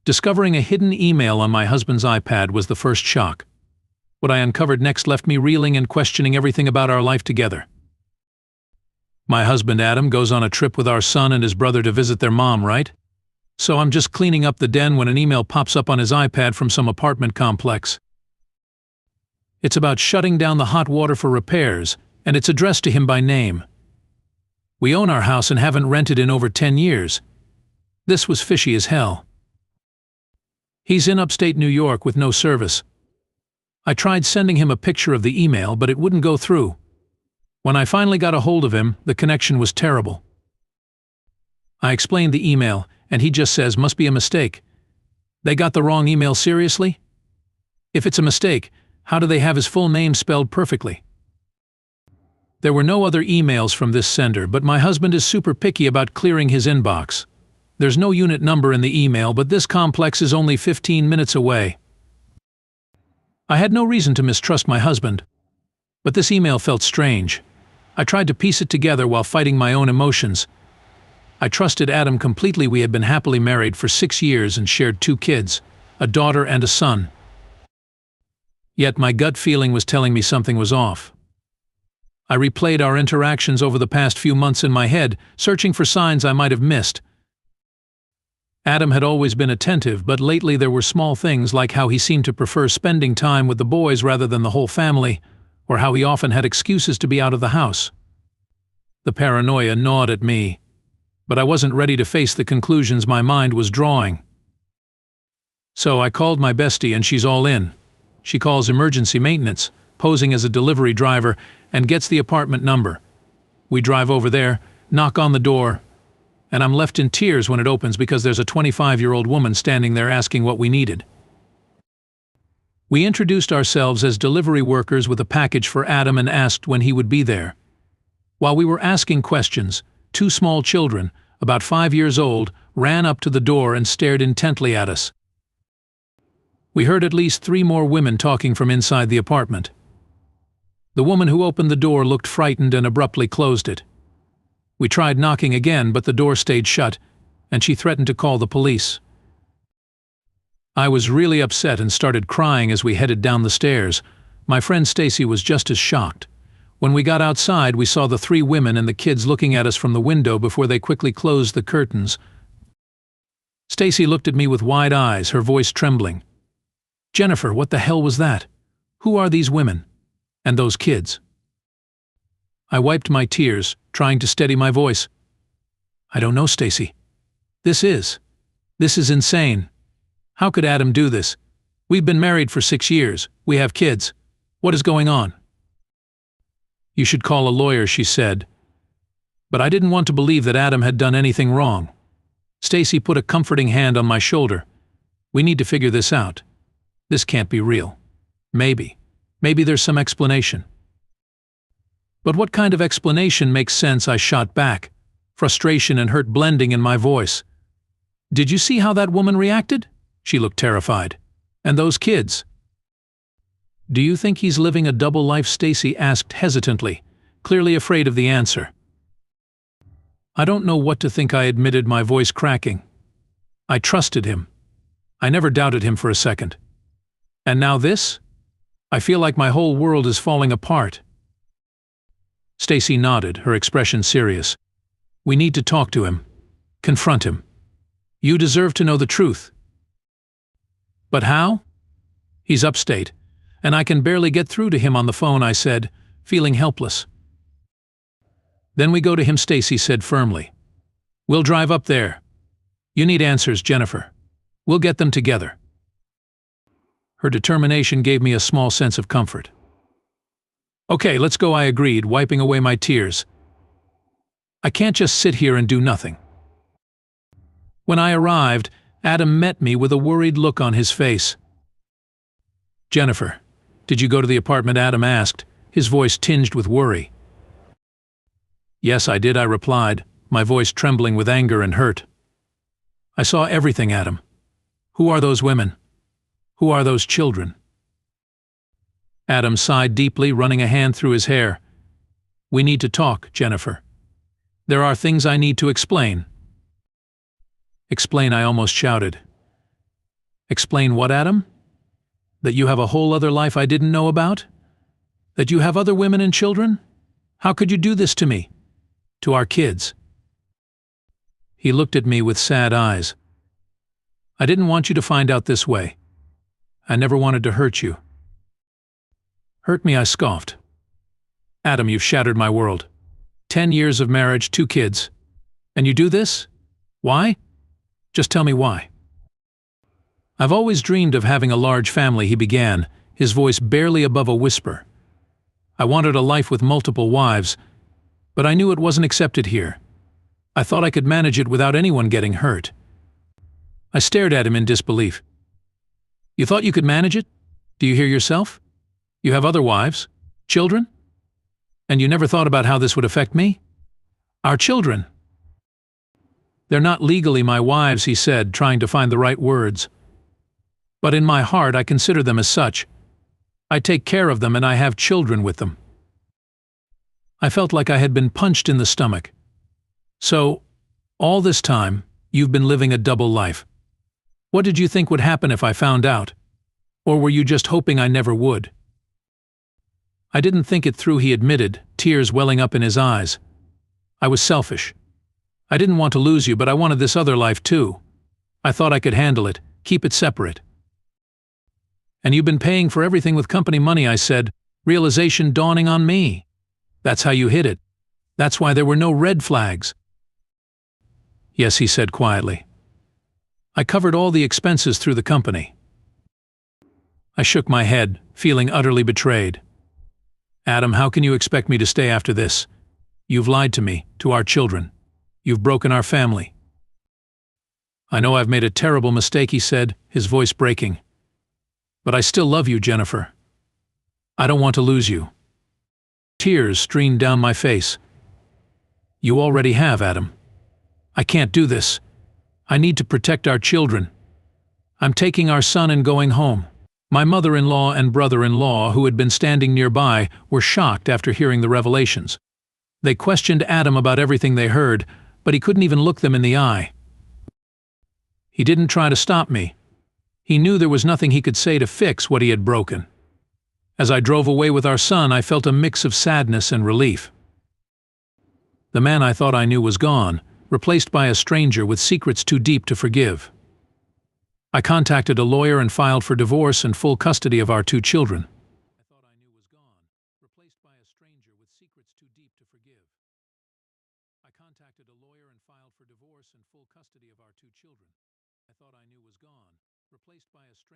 Discovering a hidden email on my husband's iPad was the first shock. What I uncovered next left me reeling and questioning everything about our life together. My husband Adam goes on a trip with our son and his brother to visit their mom, right? So I'm just cleaning up the den when an email pops up on his iPad from some apartment complex. It's about shutting down the hot water for repairs, and it's addressed to him by name. We own our house and haven't rented in over 10 years. This was fishy as hell. He's in upstate New York with no service. I tried sending him a picture of the email, but it wouldn't go through. When I finally got a hold of him, the connection was terrible. I explained the email, and he just says, "Must be a mistake." They got the wrong email seriously? If it's a mistake, how do they have his full name spelled perfectly? There were no other emails from this sender, but my husband is super picky about clearing his inbox. There's no unit number in the email, but this complex is only 15 minutes away. I had no reason to mistrust my husband, but this email felt strange. I tried to piece it together while fighting my own emotions. I trusted Adam completely. We had been happily married for 6 years and shared 2 kids, a daughter and a son. Yet my gut feeling was telling me something was off. I replayed our interactions over the past few months in my head, searching for signs I might have missed. Adam had always been attentive, but lately there were small things like how he seemed to prefer spending time with the boys rather than the whole family, or how he often had excuses to be out of the house. The paranoia gnawed at me, but I wasn't ready to face the conclusions my mind was drawing. So I called my bestie and she's all in. She calls emergency maintenance, posing as a delivery driver, and gets the apartment number. We drive over there, knock on the door, and I'm left in tears when it opens because there's a 25-year-old woman standing there asking what we needed. We introduced ourselves as delivery workers with a package for Adam and asked when he would be there. While we were asking questions, 2 small children, about 5 years old, ran up to the door and stared intently at us. We heard at least 3 more women talking from inside the apartment. The woman who opened the door looked frightened and abruptly closed it. We tried knocking again, but the door stayed shut, and she threatened to call the police. I was really upset and started crying as we headed down the stairs. My friend Stacy was just as shocked. When we got outside, we saw the 3 women and the kids looking at us from the window before they quickly closed the curtains. Stacy looked at me with wide eyes, her voice trembling. "Jennifer, what the hell was that? Who are these women? And those kids?" I wiped my tears, trying to steady my voice. "I don't know, Stacy. This is insane. How could Adam do this? We've been married for 6 years. We have kids. What is going on?" "You should call a lawyer," she said. But I didn't want to believe that Adam had done anything wrong. Stacy put a comforting hand on my shoulder. "We need to figure this out. This can't be real. Maybe there's some explanation." "But what kind of explanation makes sense?" I shot back, frustration and hurt blending in my voice. "Did you see how that woman reacted?" She looked terrified. "And those kids?" "Do you think he's living a double life?" Stacy asked hesitantly, clearly afraid of the answer. "I don't know what to think," I admitted, my voice cracking. "I trusted him. I never doubted him for a second. And now this? I feel like my whole world is falling apart." Stacy nodded, her expression serious. "We need to talk to him. Confront him. You deserve to know the truth." "But how?" "He's upstate, and I can barely get through to him on the phone," I said, feeling helpless. "Then we go to him," Stacy said firmly. "We'll drive up there. You need answers, Jennifer. We'll get them together." Her determination gave me a small sense of comfort. "Okay, let's go," I agreed, wiping away my tears. I can't just sit here and do nothing. When I arrived, Adam met me with a worried look on his face. "Jennifer, did you go to the apartment?" Adam asked, his voice tinged with worry. "Yes, I did," I replied, my voice trembling with anger and hurt. "I saw everything, Adam. Who are those women? Who are those children?" Adam sighed deeply, running a hand through his hair. "We need to talk, Jennifer. There are things I need to explain." "Explain," I almost shouted. Explain what, Adam? That you have a whole other life I didn't know about? That you have other women and children? How could you do this to me? To our kids? He looked at me with sad eyes. I didn't want you to find out this way. I never wanted to hurt you. Hurt me, I scoffed. Adam, you've shattered my world. 10 years of marriage, 2 kids. And you do this? Why? Just tell me why. I've always dreamed of having a large family, he began, his voice barely above a whisper. I wanted a life with multiple wives, but I knew it wasn't accepted here. I thought I could manage it without anyone getting hurt. I stared at him in disbelief. You thought you could manage it? Do you hear yourself? You have other wives? Children? And you never thought about how this would affect me? Our children. They're not legally my wives, he said, trying to find the right words. But in my heart I consider them as such. I take care of them and I have children with them. I felt like I had been punched in the stomach. So, all this time, you've been living a double life. What did you think would happen if I found out? Or were you just hoping I never would? I didn't think it through, he admitted, tears welling up in his eyes. I was selfish. I didn't want to lose you, but I wanted this other life too. I thought I could handle it, keep it separate. And you've been paying for everything with company money, I said, realization dawning on me. That's how you hid it. That's why there were no red flags. Yes, he said quietly. I covered all the expenses through the company. I shook my head, feeling utterly betrayed. Adam, how can you expect me to stay after this? You've lied to me, to our children. You've broken our family. I know I've made a terrible mistake, he said, his voice breaking. But I still love you, Jennifer. I don't want to lose you. Tears streamed down my face. You already have, Adam. I can't do this. I need to protect our children. I'm taking our son and going home. My mother-in-law and brother-in-law, who had been standing nearby, were shocked after hearing the revelations. They questioned Adam about everything they heard, but he couldn't even look them in the eye. He didn't try to stop me. He knew there was nothing he could say to fix what he had broken. As I drove away with our son, I felt a mix of sadness and relief. The man I thought I knew was gone, replaced by a stranger with secrets too deep to forgive. I contacted a lawyer and filed for divorce and full custody of our 2 children. I thought I knew was gone, replaced by a stranger with secrets too deep to forgive. I contacted a lawyer and filed for divorce and full custody of our 2 children. I thought I knew was gone, replaced by a stranger.